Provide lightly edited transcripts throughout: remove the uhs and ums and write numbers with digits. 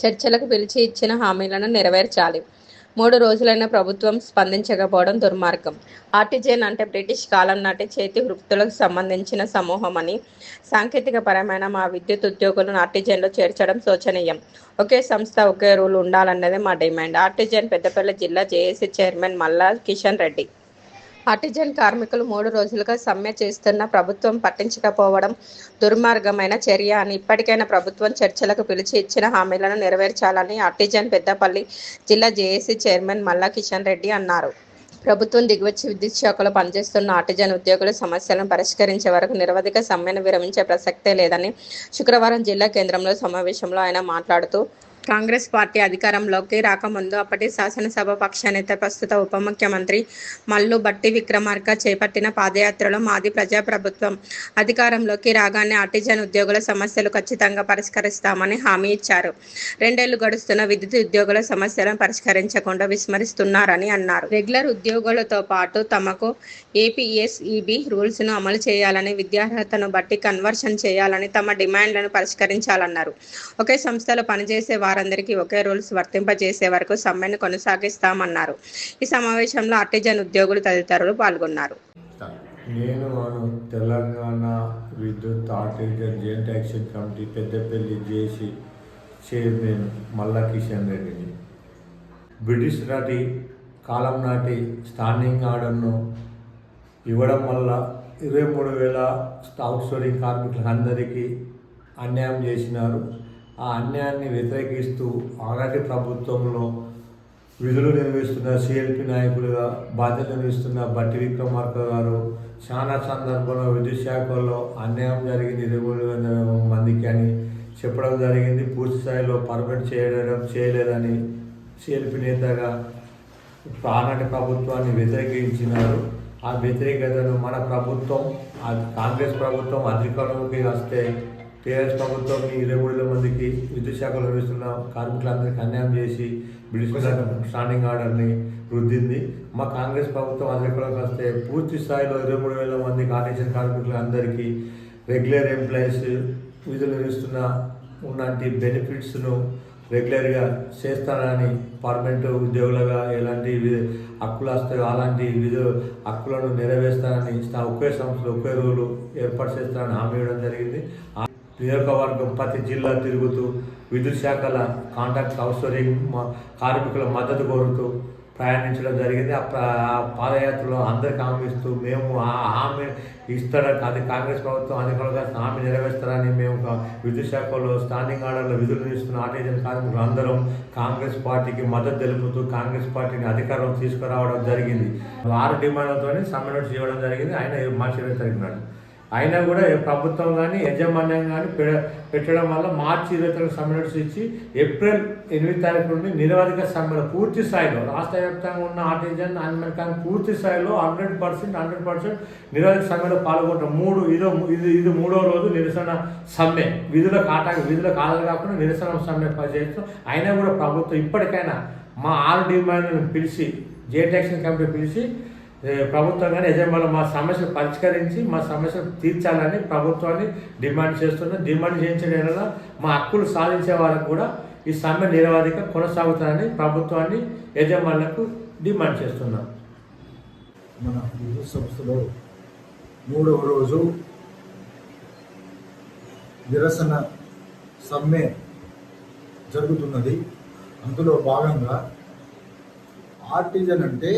చర్చలకు పిలిచి ఇచ్చిన హామీలను నెరవేర్చాలి. 3 రోజులైన ప్రభుత్వం స్పందించకపోవడం దుర్మార్గం. ఆర్టిజన్ అంటే బ్రిటిష్ కాలం నాటి చేతి వృత్తులకు సంబంధించిన సమూహమని, సాంకేతికపరమైన మా విద్యుత్ ఉద్యోగులను ఆర్టిజన్లో చేర్చడం శోచనీయం. ఒకే సంస్థ ఒకే రూల్ ఉండాలన్నదే మా డిమాండ్. ఆర్టిజన్ పెద్దపల్లి జిల్లా జేఏసీ చైర్మన్ మల్లా కిషన్ రెడ్డి. ఆర్టిజన్ కార్మికులు 3 రోజులుగా సమ్మె చేస్తున్నా ప్రభుత్వం పట్టించకపోవడం దుర్మార్గమైన చర్య అని, ఇప్పటికైనా ప్రభుత్వం చర్చలకు పిలిచి ఇచ్చిన హామీలను నెరవేర్చాలని ఆర్టిజన్ పెద్దపల్లి జిల్లా జేఏసీ చైర్మన్ మల్లా కిషన్ రెడ్డి అన్నారు. ప్రభుత్వం దిగువచ్చి విద్యుత్ శాఖలో పనిచేస్తున్న ఆర్టిజన్ ఉద్యోగుల సమస్యలను పరిష్కరించే వరకు నిరవధిక సమ్మెను విరమించే ప్రసక్తే లేదని శుక్రవారం జిల్లా కేంద్రంలో సమావేశంలో ఆయన మాట్లాడుతూ, కాంగ్రెస్ పార్టీ అధికారంలోకి రాకముందు అప్పటి శాసనసభ పక్షనేత, ప్రస్తుత ఉప ముఖ్యమంత్రి మల్లు భట్టి విక్రమార్క చేపట్టిన పాదయాత్రలో మాది ప్రజాప్రభుత్వం, అధికారంలోకి రాగానే ఆర్టిజన్ ఉద్యోగుల సమస్యలు ఖచ్చితంగా పరిష్కరిస్తామని హామీ ఇచ్చారు. 2 ఏళ్లు గడుస్తున్న విద్యుత్ ఉద్యోగుల సమస్యలను పరిష్కరించకుండా విస్మరిస్తున్నారని అన్నారు. రెగ్యులర్ ఉద్యోగులతో పాటు తమకు ఏపీఎస్ఈబీ రూల్స్ను అమలు చేయాలని, విద్యార్హతను బట్టి కన్వర్షన్ చేయాలని, తమ డిమాండ్లను పరిష్కరించాలన్నారు. ఒకే సంస్థలో పనిచేసే వారందరికీ ఒకే రూల్స్ వర్తింపజేసే వరకు సమ్మెను కొనసాగిస్తామన్నారు. ఈ సమావేశంలో ఆర్టిజన్ ఉద్యోగులు తదితరులు పాల్గొన్నారు. నేను తెలంగాణ విద్యుత్ artisan joint action committee Peddapalli JAC chairman మల్లా కిషన్ రెడ్డిని. బ్రిటిష్ నాటి కాలం నాటి స్టాండింగ్ ఆర్డర్ను ఇవ్వడం వల్ల 23,000 అవుట్సోర్సింగ్ కార్మికులందరికీ అన్యాయం చేసినారు. ఆ అన్యాయాన్ని వ్యతిరేకిస్తూ ఆనాటి ప్రభుత్వంలో విధులు నిర్వహిస్తున్న సిఎల్పి నాయకులుగా బాధ్యత నిర్వహిస్తున్న భట్టి విక్రమార్క గారు చాలా సందర్భంలో విద్యుత్ శాఖలో అన్యాయం జరిగింది 23,000 మందికి అని చెప్పడం జరిగింది. పూర్తి స్థాయిలో పర్మిట్ చేయలేదని సిఎల్పి నేతగా ఆనాటి ప్రభుత్వాన్ని వ్యతిరేకించినారు. ఆ వ్యతిరేకతను మన ప్రభుత్వం, కాంగ్రెస్ ప్రభుత్వం అధికారంలోకి వస్తే టీఆర్ఎస్ ప్రభుత్వం 23,000 మందికి విద్యుత్ శాఖలో నిర్వహిస్తున్న కార్మికులందరికీ అన్యాయం చేసి బ్రిటిష్ స్టాండింగ్ ఆర్డర్ని రుద్దింది. మా కాంగ్రెస్ ప్రభుత్వం అధికారంలోకి వస్తే పూర్తి స్థాయిలో 23,000 మందికి ఆర్టిజన్ కార్మికులందరికీ రెగ్యులర్ ఎంప్లాయీస్ విధులు నిర్వహిస్తున్న ఉన్నంటి బెనిఫిట్స్ను రెగ్యులర్గా చేస్తానని, పర్మనెంట్ ఉద్యోగులుగా ఎలాంటి హక్కులు వస్తాయో అలాంటి హక్కులను నెరవేర్స్తానని, ఒకే సంస్థలో ఒకే రూలు ఏర్పాటు చేస్తానని హామీ ఇవ్వడం జరిగింది. నియోజకవర్గం ప్రతి జిల్లా తిరుగుతూ విద్యుత్ శాఖల కాంట్రాక్ట్ అవుట్సోర్సింగ్ కార్మికుల మద్దతు కోరుతూ ప్రయాణించడం జరిగింది. ఆ పాదయాత్రలో అందరికీ హామీ ఇస్తూ మేము ఆ హామీ ఇస్తారని, అది కాంగ్రెస్ ప్రభుత్వం అధికారులుగా హామీ నెరవేరుస్తారని మేము విద్యుత్ శాఖలో స్టాండింగ్ ఆర్డర్లో విధులు నిర్వహిస్తున్న ఆర్టిజన్ కార్మికులు అందరం కాంగ్రెస్ పార్టీకి మద్దతు తెలుపుతూ కాంగ్రెస్ పార్టీని అధికారం తీసుకురావడం జరిగింది. 6 డిమాండ్లతో సమ్మె నోటీస్ ఇవ్వడం జరిగింది. ఆయన మార్చి 20 తారీఖు నాడు అయినా కూడా ప్రభుత్వం కానీ యజమాన్యం కానీ పెట్టడం వల్ల మార్చి 20 సమ్మె నోటీస్ ఇచ్చి ఏప్రిల్ 8 తారీఖు నుండి నిరవధిక సమ్మెలో పూర్తి స్థాయిలో రాష్ట్ర వ్యాప్తంగా ఉన్న ఆర్టిజన్ అమెరికన్ పూర్తి స్థాయిలో 100% నిరవధిక సమ్మెలో పాల్గొంటాం. ఇది 3వ రోజు నిరసన సమ్మె. విధులకు ఆధార కాకుండా నిరసన సమ్మె చేస్తాం. అయినా కూడా ప్రభుత్వం ఇప్పటికైనా మా 6 డిమాండ్లను పిలిచి జాయింట్ యాక్షన్ కమిటీ పిలిచి ప్రభుత్వం కానీ యజమానులు మా సమస్యలు పరిష్కరించి మా సమస్యలు తీర్చాలని ప్రభుత్వాన్ని డిమాండ్ చేస్తున్నాం. డిమాండ్ చేయించడం వల్ల మా హక్కులు సాధించే వారికి కూడా ఈ సమ్మె నిరవధిక కొనసాగుతారని ప్రభుత్వాన్ని యజమానులకు డిమాండ్ చేస్తున్నాం. మన విద్యుత్ సంస్థలో 3వ రోజు నిరసన సమ్మె జరుగుతున్నది. అందులో భాగంగా ఆర్టిజన్ అంటే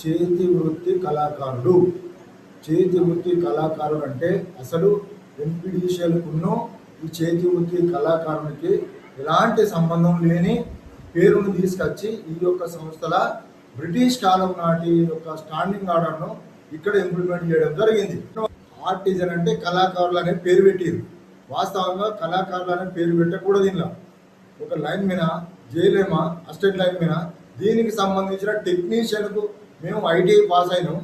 చేతి వృత్తి కళాకారుడు. చేతి వృత్తి కళాకారుడు అంటే అసలు ఎంపీడీసీలకు ఈ చేతి వృత్తి కళాకారునికి ఎలాంటి సంబంధం లేని పేరును తీసుకొచ్చి ఈ యొక్క సంస్థల బ్రిటిష్ కాలం నాటి యొక్క స్టాండింగ్ ఆర్డర్ను ఇక్కడ ఇంప్లిమెంట్ చేయడం జరిగింది. ఆర్టిజన్ అంటే కళాకారులు అనే పేరు పెట్టారు. వాస్తవంగా కళాకారులు అనే పేరు పెట్టకూడదు. దీనిలో ఒక లైన్ మీద జేలేమా అసిస్టెంట్ లైన్ మీద దీనికి సంబంధించిన టెక్నీషియన్కు మేము ఐటీఐ పాస్ అయినాం.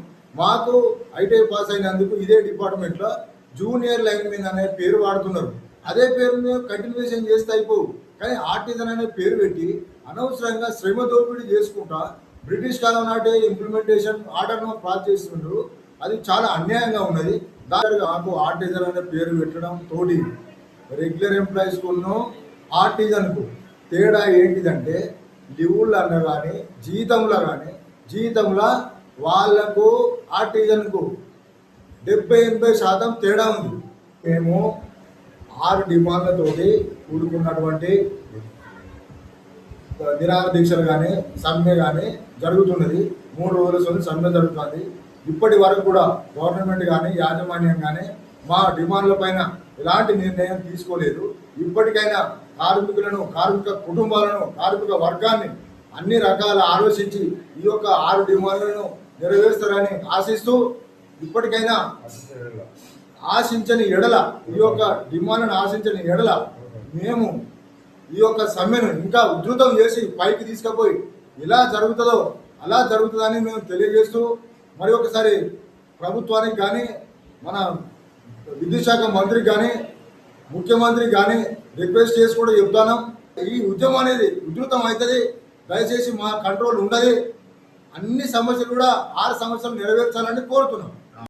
మాకు ఐటీఐ పాస్ అయినందుకు ఇదే డిపార్ట్మెంట్లో జూనియర్ లైన్ మీద అనే పేరు వాడుతున్నారు. అదే పేరు మేము కంటిన్యూషన్ చేస్తే అయిపోవు. కానీ ఆర్టిజన్ అనే పేరు పెట్టి అనవసరంగా శ్రమ దోపిడీ చేసుకుంటా బ్రిటిష్ కాలం నాటే ఇంప్లిమెంటేషన్ ఆర్డర్ను పాస్ చేస్తుండ్రు. అది చాలా అన్యాయంగా ఉన్నది. దాని నాకు ఆర్టిజన్ అనే పేరు పెట్టడం తోటి రెగ్యులర్ ఎంప్లాయీస్కు ఆర్టిజన్కు తేడా ఏంటిదంటే లీవులు అన్న కానీ జీతంలో వాళ్లకు ఆర్టిజన్కు 70-80% తేడా ఉంది. మేము 6 డిమాండ్లతోటి కూడుకున్నటువంటి నిరాహార దీక్షలు కానీ సమ్మె కానీ జరుగుతున్నది. 3 రోజుల సమ్మె జరుగుతుంది. ఇప్పటి వరకు కూడా గవర్నమెంట్ కానీ యాజమాన్యం కానీ మా డిమాండ్ల పైన ఎలాంటి నిర్ణయం తీసుకోలేదు. ఇప్పటికైనా కార్మికులను, కార్మిక కుటుంబాలను, కార్మిక వర్గాన్ని అన్ని రకాల ఆలోచించి ఈ యొక్క 6 డిమాండ్లను నెరవేరుస్తారని ఆశిస్తూ, ఇప్పటికైనా ఆశించని ఎడల, ఈ యొక్క డిమాండ్లను ఆశించని ఎడల మేము ఈ యొక్క సమ్మెను ఇంకా ఉధృతం చేసి పైకి తీసుకుపోయి ఇలా జరుగుతుందో అలా జరుగుతుందని మేము తెలియజేస్తూ, మరి ఒకసారి ప్రభుత్వానికి కానీ మన విద్యుత్ శాఖ మంత్రికి కానీ ముఖ్యమంత్రికి కానీ రిక్వెస్ట్ చేసి కూడా చెప్తాను, ఈ ఉద్యమం అనేది ఉధృతం అవుతుంది, దయచేసి మా కంట్రోల్ ఉండదు, అన్ని సమస్యలు కూడా 6 సమస్యలు నెరవేర్చాలని కోరుతున్నాం.